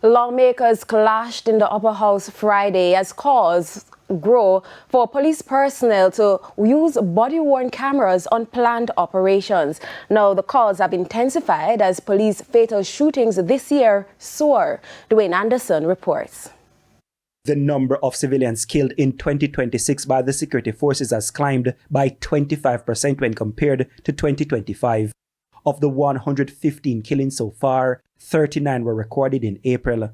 Lawmakers clashed in the upper house Friday as calls grow for police personnel to use body-worn cameras on planned operations. Now, the calls have intensified as police fatal shootings this year soar. Dwayne Anderson reports. The number of civilians killed in 2026 by the security forces has climbed by 25% when compared to 2025. Of the 115 killings so far, 39 were recorded in April.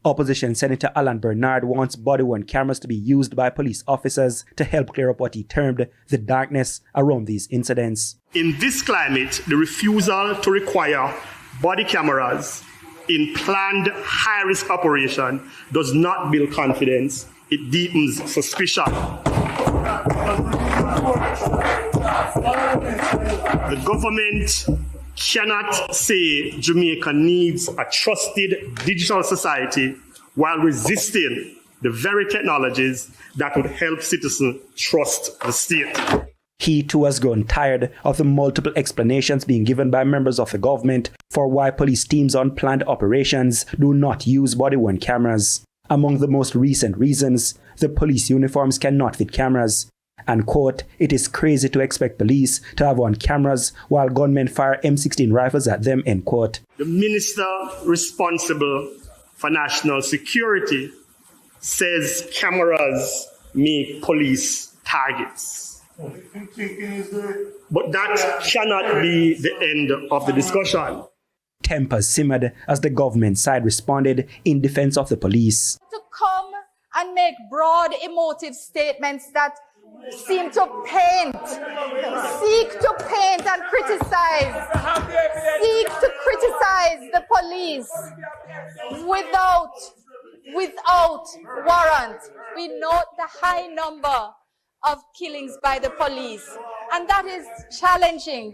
Opposition Senator Alan Bernard wants body-worn cameras to be used by police officers to help clear up what he termed the darkness around these incidents. In this climate, the refusal to require body cameras in planned high-risk operation does not build confidence, it deepens suspicion. The government cannot say Jamaica needs a trusted digital society while resisting the very technologies that would help citizens trust the state. He too has grown tired of the multiple explanations being given by members of the government for why police teams on planned operations do not use body-worn cameras. Among the most recent reasons, the police uniforms cannot fit cameras. And quote, "It is crazy to expect police to have on cameras while gunmen fire M16 rifles at them," end quote. The minister responsible for national security says cameras make police targets. But that cannot be the end of the discussion. Tempers simmered as the government side responded in defense of the police. To come and make broad emotive statements that seem to paint, seek to paint and criticize, seek to criticize the police without warrant. We note the high number of killings by the police, and that is challenging.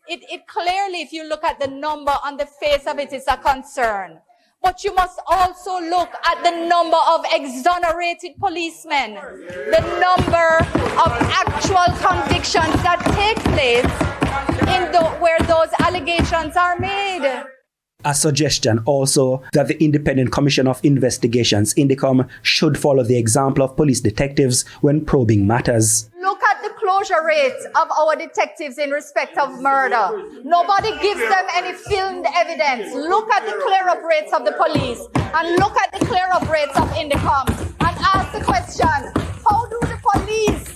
It clearly, if you look at the number on the face of it, is a concern. But you must also look at the number of exonerated policemen, the number of actual convictions that take place where those allegations are made. A suggestion also that the Independent Commission of Investigations, INDECOM, should follow the example of police detectives when probing matters. Look at the closure rate of our detectives in respect of murder. Nobody gives them any filmed evidence. Look at the clear-up rates of the police and look at the clear-up rates of INDECOM and ask the question, how do the police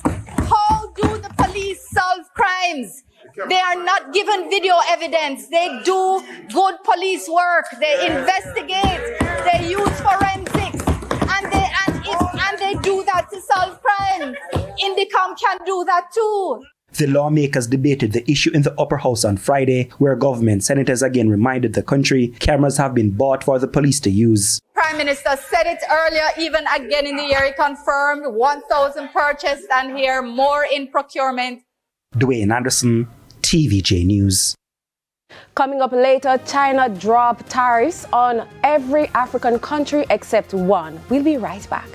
solve crimes? They are not given video evidence. They do good police work. They investigate. They use forensics, and they do that to solve crime. INDECOM can do that too. The lawmakers debated the issue in the upper house on Friday, where government senators again reminded the country cameras have been bought for the police to use. Prime Minister said it earlier, even again in the year he confirmed 1,000 purchased and here more in procurement. Dwayne Anderson, TVJ News. Coming up later, China dropped tariffs on every African country except one. We'll be right back.